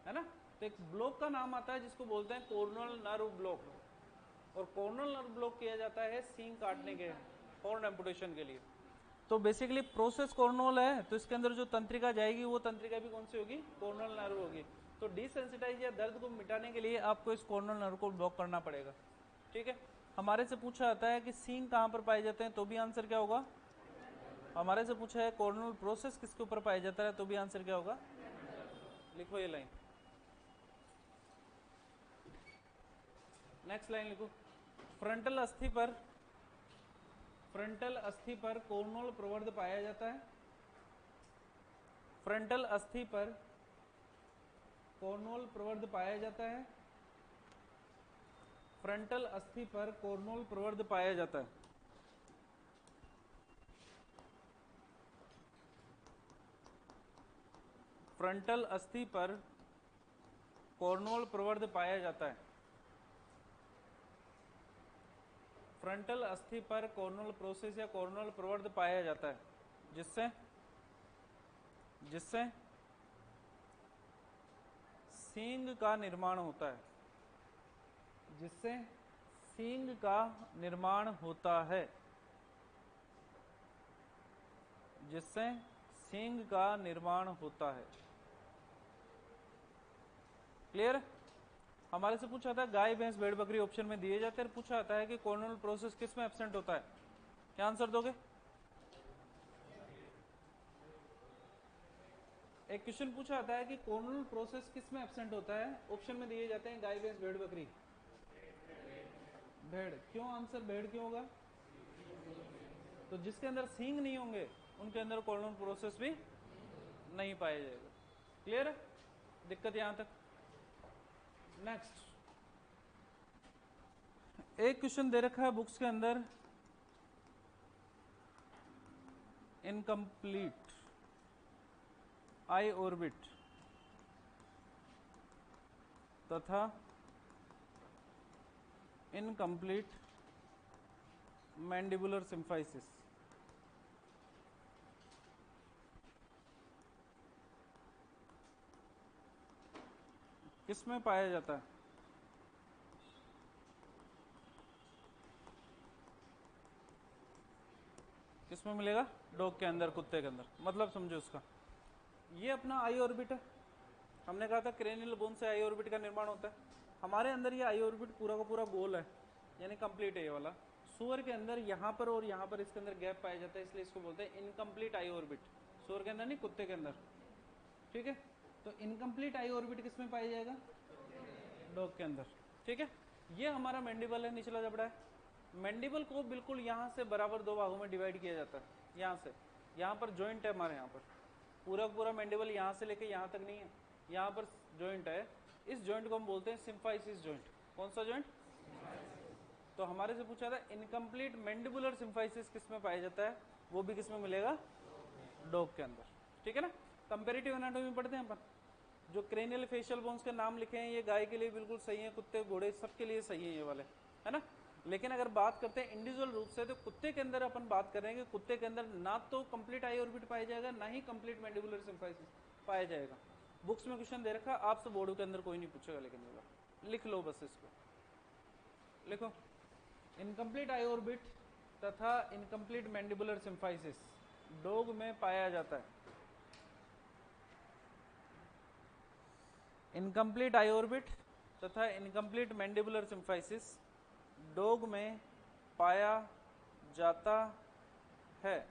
है ना। तो एक ब्लॉक का नाम आता है जिसको बोलते हैं कॉर्नुअल नर्व ब्लॉक, और कॉर्नुअल नर्व ब्लॉक किया जाता है सींग काटने के, हॉर्न एम्पुटेशन के लिए। तो बेसिकली प्रोसेस कॉर्नुअल है, तो इसके अंदर जो तंत्रिका जाएगी वो तंत्रिका भी कौन सी होगी? कॉर्नुअल नर्व होगी। तो डिसेंसिटाइज या दर्द को मिटाने के लिए आपको इस कॉर्नुअल नर्व को ब्लॉक करना पड़ेगा, ठीक है। हमारे से पूछा जाता है कि सींग कहाँ पर पाए जाते हैं, तो भी आंसर क्या होगा? हमारे से पूछा है कॉर्नुअल प्रोसेस किसके ऊपर पाया जाता है, तो भी आंसर क्या होगा? लिखो ये लाइन, नेक्स्ट लाइन लिखो। फ्रंटल अस्थि पर, फ्रंटल अस्थि पर कॉर्नुअल प्रवर्ध पाया जाता है। फ्रंटल अस्थि पर कॉर्नुअल प्रवर्ध पाया जाता है। फ्रंटल अस्थि पर कॉर्नुअल प्रवर्ध पाया जाता है। फ्रंटल अस्थि पर कॉर्नुअल प्रवर्ध पाया जाता है। फ्रंटल अस्थि पर कॉर्नुअल प्रोसेस या कॉर्नुअल प्रवर्ध पाया जाता है, जिससे सींग का निर्माण होता है, जिससे सींग का निर्माण होता है, जिससे सींग का निर्माण होता है। क्लियर? हमारे से पूछा था गाय, भैंस, भेड़, बकरी ऑप्शन में दिए जाते हैं। पूछा जाता है कि कॉर्नुअल प्रोसेस किस में एब्सेंट होता है, क्या आंसर दोगे? एक क्वेश्चन पूछा जाता है कि कॉर्नुअल प्रोसेस किस में एब्सेंट होता है, ऑप्शन में दिए जाते हैं गाय, भैंस, भेड़, बकरी। भेड़। क्यों? आंसर भेड़ क्यों होगा? तो जिसके अंदर सींग नहीं होंगे उनके अंदर कॉर्नुअल प्रोसेस भी नहीं पाया जाएगा। क्लियर है? दिक्कत यहां तक? नेक्स्ट, एक क्वेश्चन दे रखा है बुक्स के अंदर, इनकम्प्लीट आई ऑर्बिट तथा इनकम्प्लीट मैंडिबुलर सिम्फाइसिस किसमें पाया जाता है? किसमें मिलेगा? डॉग के अंदर, कुत्ते के अंदर। मतलब समझो उसका, ये अपना आई ऑर्बिट है। हमने कहा था क्रेनियल बोन से आई ऑर्बिट का निर्माण होता है। हमारे अंदर ये आई ऑर्बिट पूरा का पूरा गोल है, यानी कंप्लीट है ये वाला। सूअर के अंदर यहाँ पर और यहाँ पर इसके अंदर गैप पाया जाता है, इसलिए इसको बोलते हैं इनकम्प्लीट आई ऑर्बिट। सूअर के अंदर नहीं, कुत्ते के अंदर, ठीक है। तो इनकम्प्लीट आई ऑर्बिट किसमें पाया जाएगा? डॉग के अंदर, ठीक है। ये हमारा मैंडिबल है, निचला जबड़ा है। मैंडिबल को बिल्कुल यहाँ से बराबर 2 भागों में डिवाइड किया जाता है। यहाँ से, यहाँ पर जॉइंट है हमारे, यहाँ पर पूरा पूरा मैंडिबल यहाँ से लेके यहाँ तक नहीं है, यहाँ पर जॉइंट है। इस जॉइंट को हम बोलते हैं सिम्फाइसिस जॉइंट। कौन सा जॉइंट? तो हमारे से पूछा था इनकम्प्लीट मैंडिबुलर सिम्फाइसिस किसमें पाया जाता है, वो भी किसमें मिलेगा? डॉग के अंदर, ठीक है ना। कंपेरेटिव एनाटॉमी पढ़ते हैं अपन, जो क्रेनियल फेशियल बोन्स के नाम लिखे हैं ये गाय के लिए बिल्कुल सही है, कुत्ते घोड़े सबके लिए सही है ये वाले, है ना। लेकिन अगर बात करते हैं इंडिविजुअल रूप से तो कुत्ते के अंदर अपन बात कर रहे हैं कि कुत्ते के अंदर ना तो कंप्लीट आई ऑर्बिट पाया जाएगा ना ही कंप्लीट मैंडिबुलर सिम्फाइसिस पाया जाएगा। बुक्स में क्वेश्चन दे रखा, आपसे बोर्ड के अंदर कोई नहीं पूछेगा, लेकिन ये बात लिख लो बस, इसको लिखो। इनकम्प्लीट आई ऑर्बिट तथा इनकम्प्लीट मैंडिबुलर सिम्फाइसिस डॉग में पाया जाता है। इनकम्प्लीट आई ऑर्बिट तथा इनकम्प्लीट मैंडिबुलर सिम्फाइसिस डॉग में पाया जाता है।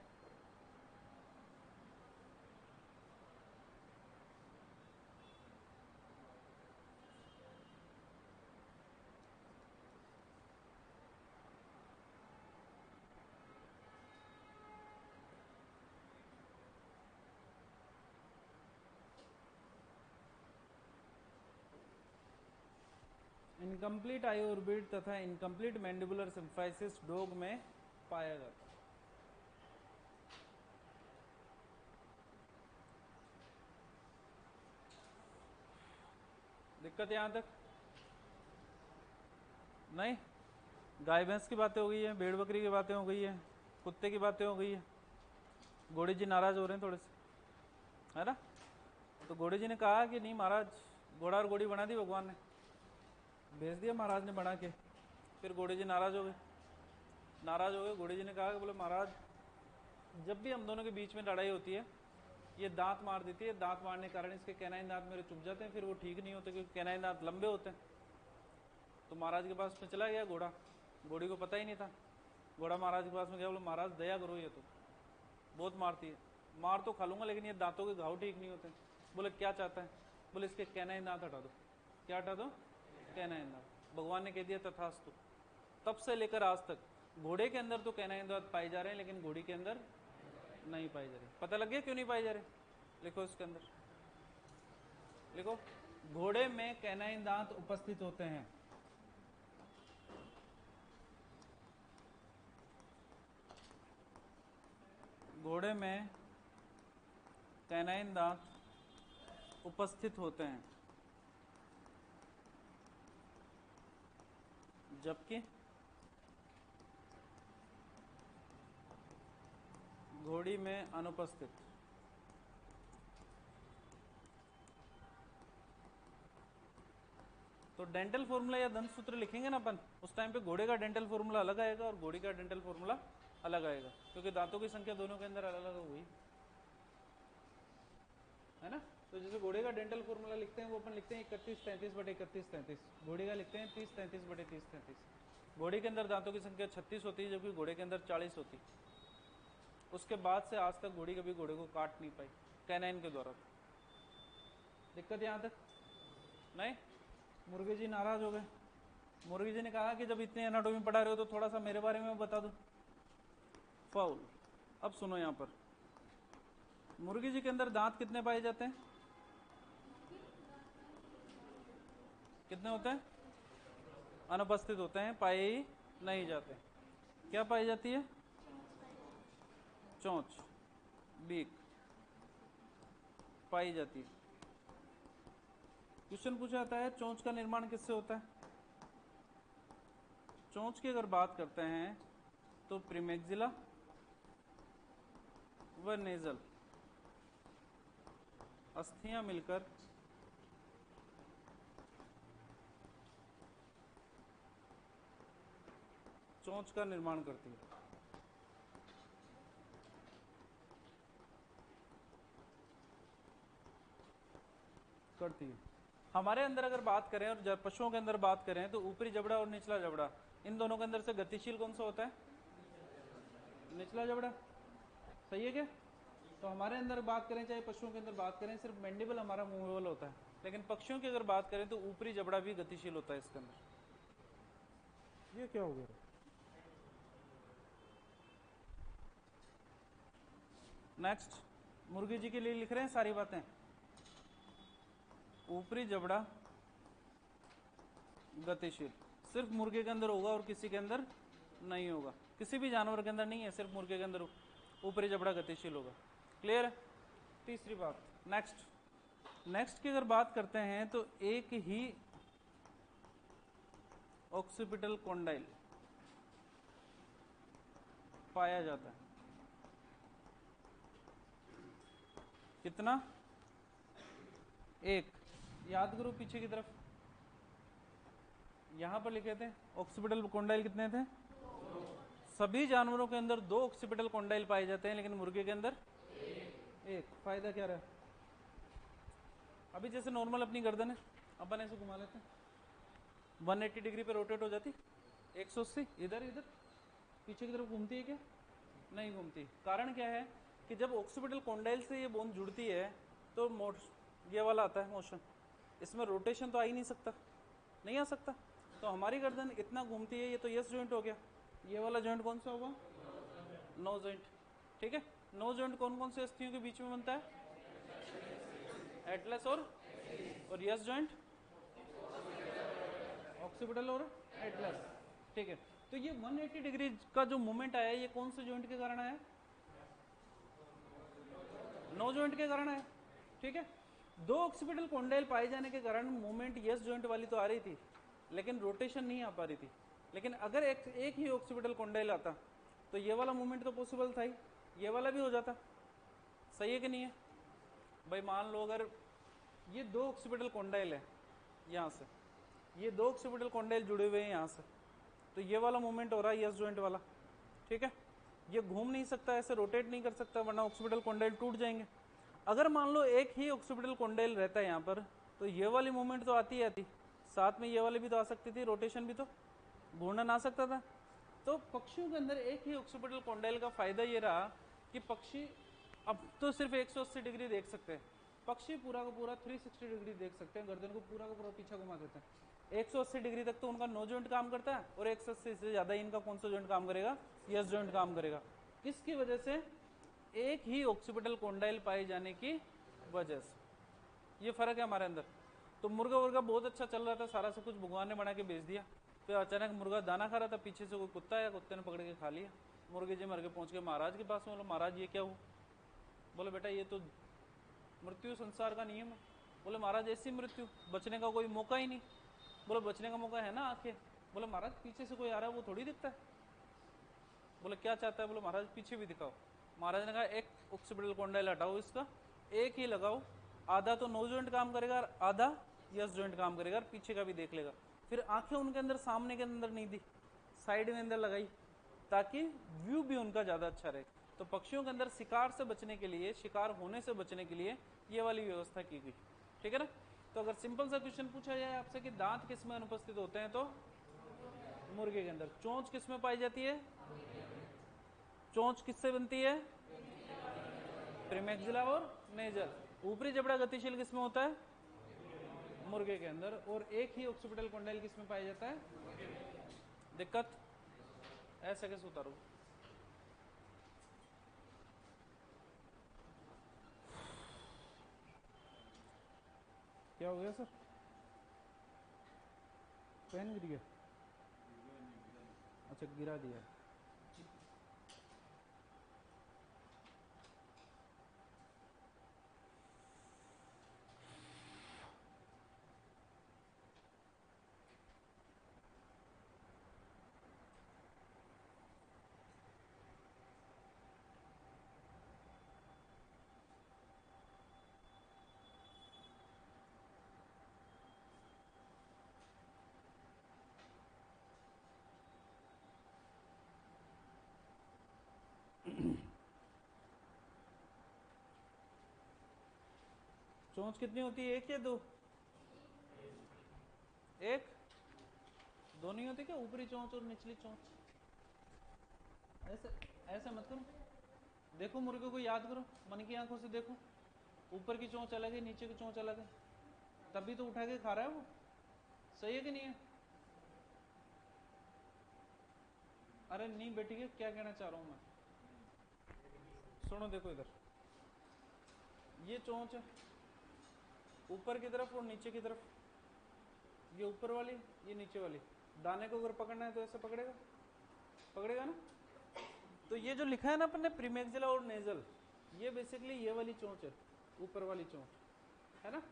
इनकम्प्लीट आई ऑर्बिट तथा इनकम्प्लीट मैंडिबुलर सिम्फाइसिस डॉग में पाया जाता है। दिक्कत यहां तक नहीं? गाय भैंस की बातें हो गई है, भेड़ बकरी की बातें हो गई है, कुत्ते की बातें हो गई है। घोड़े जी नाराज हो रहे हैं थोड़े से, है ना। तो घोड़े जी ने कहा कि नहीं महाराज, घोड़ा और घोड़ी बना दी भगवान ने, भेज दिया महाराज ने बना के। फिर घोड़े जी नाराज हो गए। नाराज हो गए, घोड़े जी ने कहा कि बोले महाराज, जब भी हम दोनों के बीच में लड़ाई होती है ये दांत मार देती है, दांत मारने के कारण इसके कैनाइन दांत मेरे चुभ जाते हैं, फिर वो ठीक नहीं होते क्योंकि कैनाइन दांत लंबे होते हैं। तो महाराज के पास में चला गया घोड़ा, घोड़ी को पता ही नहीं था। घोड़ा महाराज के पास में गया, बोले महाराज दया करो, ये तो बहुत मारती है, मार तो खा लूंगा लेकिन ये दांतों के घाव ठीक नहीं होते। बोले क्या चाहता है? बोले इसके कैनाइन दांत हटा दो। क्या हटा दो? कैनाइन दांत। भगवान ने कह दिया तथास्तु। तब से लेकर आज तक घोड़े के अंदर तो कैनाइन दांत पाए जा रहे हैं लेकिन घोड़ी के अंदर नहीं पाए जा रहे। पता लग गया क्यों नहीं पाए जा रहे? लिखो इसके अंदर, लिखो। घोड़े में कैनाइन दांत उपस्थित होते हैं। घोड़े में कैनाइन दांत उपस्थित होते हैं, जबकि घोड़ी में अनुपस्थित। तो डेंटल फॉर्मूला या दंत सूत्र लिखेंगे ना अपन, उस टाइम पे घोड़े का डेंटल फॉर्मूला अलग आएगा और घोड़ी का डेंटल फॉर्मूला अलग आएगा, क्योंकि दांतों की संख्या दोनों के अंदर अलग अलग हुई, है ना। तो जैसे घोड़े का डेंटल फॉर्मूला लिखते हैं वो अपन लिखते हैं 31-33/31-33। घोड़ी का लिखते हैं 30-33/30-33। घोड़ी के अंदर दांतों की संख्या 36 होती है जबकि घोड़े के अंदर 40 होती है। उसके बाद से आज तक घोड़ी कभी घोड़े को काट नहीं पाई कैनाइन के द्वारा। दिक्कत यहाँ तक नहीं? मुर्गे जी नाराज हो गए। मुर्गे जी ने कहा कि जब इतने एनाटॉमी पढ़ा रहे हो तो थोड़ा सा मेरे बारे में बता दो। फाउल। अब सुनो यहाँ पर, मुर्गी जी के अंदर दांत कितने पाए जाते हैं? कितने होते हैं? अनुपस्थित होते हैं, पाए ही नहीं जाते। क्या पाई जाती है? चोंच, बीक पाई जाती है। क्वेश्चन पूछा जाता है चोंच का निर्माण किससे होता है? चोंच की अगर बात करते हैं तो प्रीमेक्सिला व नेजल अस्थियां मिलकर चोंच का निर्माण करती है। करती है। हमारे अंदर अगर बात करें और पशुओं के अंदर बात करें तो ऊपरी जबड़ा और निचला जबड़ा, इन दोनों के अंदर से गतिशील कौन सा होता है? निचला जबड़ा। सही है क्या? तो हमारे अंदर बात करें चाहे पशुओं के अंदर बात करें, सिर्फ मैंडिबल हमारा मूवेबल होता है, लेकिन पक्षियों की अगर बात करें तो ऊपरी जबड़ा भी गतिशील होता है इसके अंदर। ये क्या हो गया? नेक्स्ट, मुर्गी जी के लिए लिख रहे हैं सारी बातें। ऊपरी जबड़ा गतिशील सिर्फ मुर्गे के अंदर होगा और किसी के अंदर नहीं होगा, किसी भी जानवर के अंदर नहीं है, सिर्फ मुर्गे के अंदर ऊपरी जबड़ा गतिशील होगा। क्लियर है? तीसरी बात। नेक्स्ट, नेक्स्ट की अगर बात करते हैं तो एक ही ऑक्सीपिटल कॉन्डाइल पाया जाता है। कितना? एक। याद करो पीछे की तरफ यहां पर लिखे थे ऑक्सीपिटल कॉन्डाइल कितने थे? सभी जानवरों के अंदर 2 ऑक्सीपिटल कॉन्डाइल पाए जाते हैं, लेकिन मुर्गे के अंदर एक। फायदा क्या रहा? अभी जैसे नॉर्मल अपनी गर्दन है, अपन ऐसे घुमा लेते हैं, 180 डिग्री पे रोटेट हो जाती, 180 इधर इधर पीछे की तरफ घूमती है क्या? नहीं घूमती। कारण क्या है कि जब ऑक्सीपिटल कॉन्डाइल से ये बोन जुड़ती है तो ये वाला आता है मोशन, इसमें रोटेशन तो आ ही नहीं सकता, नहीं आ सकता। तो हमारी गर्दन इतना घूमती है, ये तो यस जॉइंट हो गया। ये वाला जॉइंट कौन सा होगा? No joint. ठीक है, नो जॉइंट कौन कौन से अस्थियों के बीच में बनता है? एटलस और यस जॉइंट ऑक्सीपिटल और एटलस। ठीक है, तो ये 180 डिग्री का जो मूवमेंट आया ये कौन से जॉइंट के कारण आया? नो जॉइंट के कारण आया। ठीक है, 2 ऑक्सीपिटल कॉन्डाइल पाए जाने के कारण मूवमेंट यस जॉइंट वाली तो आ रही थी, लेकिन रोटेशन नहीं आ पा रही थी। लेकिन अगर एक ही ऑक्सीपिटल कॉन्डाइल आता तो ये वाला मूवमेंट तो पॉसिबल था ही, ये वाला भी हो जाता। सही है कि नहीं है भाई? मान लो अगर ये 2 ऑक्सीपिटल कॉन्डाइल है, यहाँ से ये 2 ऑक्सीपिटल कॉन्डाइल जुड़े हुए हैं यहाँ से, तो ये वाला मूवमेंट हो रहा है यस जॉइंट वाला। ठीक है, ये घूम नहीं सकता, ऐसे रोटेट नहीं कर सकता, वरना ऑक्सीपिटल कॉन्डाइल टूट जाएंगे। अगर मान लो एक ही ऑक्सीपिटल कॉन्डाइल रहता है यहाँ पर, तो ये वाली मूवमेंट तो आती आती, साथ में ये वाली भी तो आ सकती थी, रोटेशन भी तो, घूर्णन आ सकता था। तो पक्षियों के अंदर एक ही ऑक्सीपिटल कॉन्डाइल का फायदा ये रहा कि पक्षी अब तो सिर्फ 180 डिग्री देख सकते हैं, पक्षी पूरा का पूरा 360 डिग्री देख सकते हैं, गर्दन को पूरा का पूरा पीछा घुमा देते हैं। 180 डिग्री तक तो उनका नो जॉइंट काम करता है, और 180 से ज्यादा इनका कौन सा जॉइंट काम करेगा? यस जॉइंट काम करेगा। किसकी वजह से? एक ही ऑक्सीपिटल कॉन्डाइल पाए जाने की वजह से। ये फर्क है हमारे अंदर। तो मुर्गा वर्गा बहुत अच्छा चल रहा था, सारा सब कुछ भगवान ने बना के बेच दिया, फिर अचानक मुर्गा दाना खा रहा था, पीछे से कोई कुत्ता आया, कुत्ते ने पकड़ के खा लिया। मुर्गे जी मर के पहुंच गए महाराज के पास में, बोलो महाराज ये क्या हुआ? बोले बेटा ये तो मृत्यु संसार का नियम है। बोले महाराज ऐसी मृत्यु, बचने का कोई मौका ही नहीं। बोले बचने का मौका है ना आंखें। बोले महाराज पीछे से कोई आ रहा है वो थोड़ी दिखता है। बोले क्या चाहता है? बोले महाराज पीछे भी दिखाओ। महाराज ने कहा एक ऑक्सीपिटल कॉन्डाइल हटाओ, इसका एक ही लगाओ, आधा तो नो जॉइंट काम करेगा, आधा यस जॉइंट काम करेगा, पीछे का भी देख लेगा। फिर आंखें उनके अंदर सामने के अंदर नहीं दी, साइड में अंदर लगाई, ताकि व्यू भी उनका ज्यादा अच्छा रहे। तो पक्षियों के अंदर शिकार से बचने के लिए, शिकार होने से बचने के लिए ये वाली व्यवस्था की गई। ठीक है ना? तो अगर सिंपल सा क्वेश्चन पूछा जाए आपसे कि दांत किस में अनुपस्थित होते हैं, तो मुर्गे के अंदर। चोंच किस में पाई जाती है? चोंच किससे बनती है? प्रीमैक्सिला और नेजल। ऊपरी जबड़ा गतिशील किस में होता है? मुर्गे के अंदर। और एक ही ऑक्सीपिटल कॉन्डाइल किस में पाया जाता है? दिक्कत ऐसे कैसे उतारू? क्या हो गया सर? पेन गिर गया? अच्छा गिरा दिया। चोंच कितनी होती है? एक या दो? एक? दो नहीं होती क्या? ऊपरी चोंच और निचली चोंच। ऐसे ऐसे मत करो, देखो मुर्गे को याद करो, मन की आंखों से देखो, ऊपर की चोंच अलग है, नीचे की चोंच अलग है, तभी तो उठा के खा रहा है वो। सही है कि नहीं है? अरे नहीं बेटी के क्या कहना चाह रहा हूं मैं, सुनो देखो इधर, ये चोंच है ऊपर की तरफ और नीचे की तरफ, ये ऊपर वाली ये नीचे वाली। दाने को अगर पकड़ना है तो ऐसे पकड़ेगा, पकड़ेगा ना? तो ये जो लिखा है ना अपन ने प्रीमैक्सिला और नेजल, ये बेसिकली ये वाली चोंच है, ऊपर वाली चोंच है ना?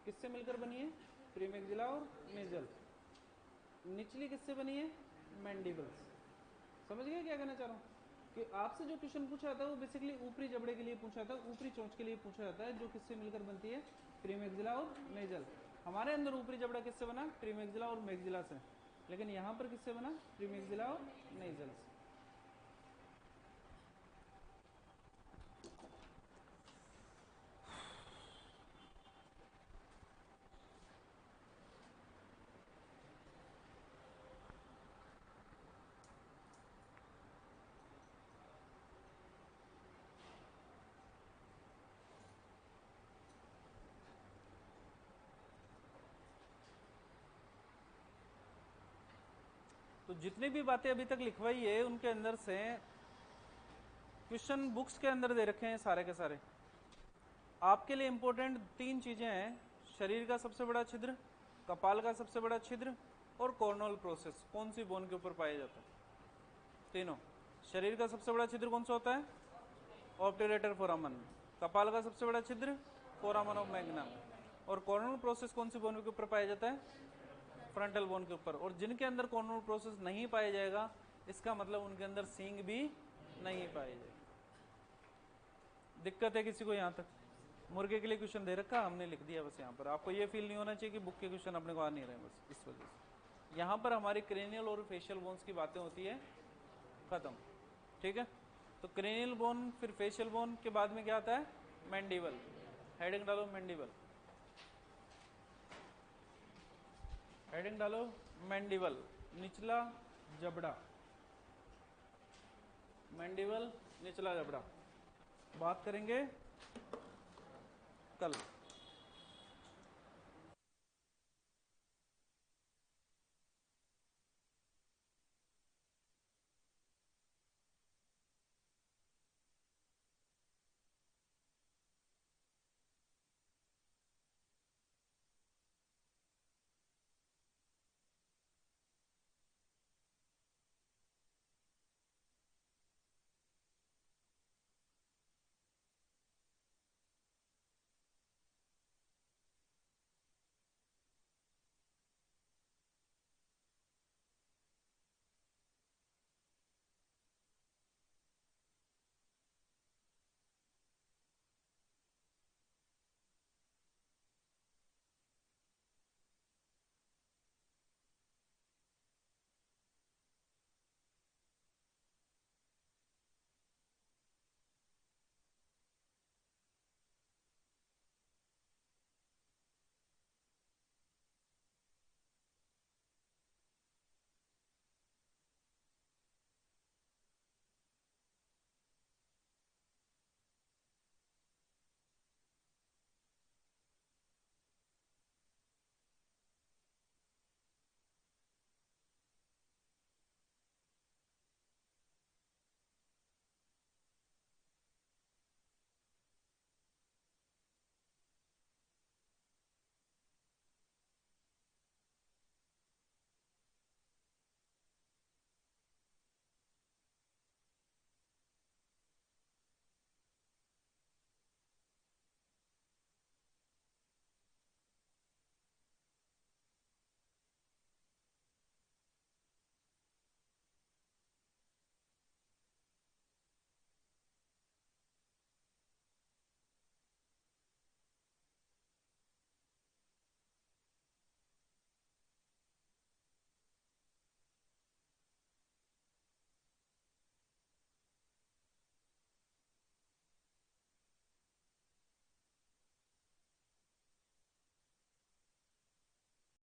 किससे मिलकर बनी है? प्रीमेक्सिला और नेजल। निचली किससे बनी है? मैंडिबल्स। समझ गए क्या कहना चाह रहा हूँ? कि आपसे जो क्वेश्चन पूछा जाता है वो बेसिकली ऊपरी जबड़े के लिए पूछा जाता है, ऊपरी चोंच के लिए पूछा जाता है, जो किससे मिलकर बनती है? प्रीमेक्सिला और नेजल। हमारे अंदर ऊपरी जबड़ा किससे बना? प्रीमेक्सिला और मैक्सिला से। लेकिन यहाँ पर किससे बना? प्रीमेक्सिला और नेजल से। तो जितनी भी बातें अभी तक लिखवाई है उनके अंदर से क्वेश्चन बुक्स के अंदर दे रखे हैं सारे के सारे। आपके लिए इंपॉर्टेंट 3 चीजें हैं, शरीर का सबसे बड़ा छिद्र, कपाल का सबसे बड़ा छिद्र और कॉर्नल प्रोसेस कौन सी बोन के ऊपर पाया जाता है? तीनों। शरीर का सबसे बड़ा छिद्र कौन सा होता है? ऑब्टेरेटर फोरामन। कपाल का सबसे बड़ा छिद्र फोरामन ऑफ मैग्ना। और कॉर्नल प्रोसेस कौन सी बोन के ऊपर पाया जाता है? फ्रंटल बोन के ऊपर। और जिनके अंदर कॉर्नल प्रोसेस नहीं पाया जाएगा इसका मतलब उनके अंदर सींग भी नहीं पाई जाएगी। दिक्कत है किसी को यहाँ तक? मुर्गे के लिए क्वेश्चन दे रखा, हमने लिख दिया बस। यहाँ पर आपको ये फील नहीं होना चाहिए कि बुक के क्वेश्चन अपने को आ नहीं रहे, बस इस वजह से। यहाँ पर हमारी क्रेनियल और फेशियल बोन्स की बातें होती है खत्म। ठीक है, तो क्रेनियल बोन फिर फेशियल बोन के बाद में क्या आता है? मैंडिबल। हेडिंग डालो मैंडिबल, हेडिंग डालो मैंडिबल, निचला जबड़ा। मैंडिबल निचला जबड़ा बात करेंगे कल।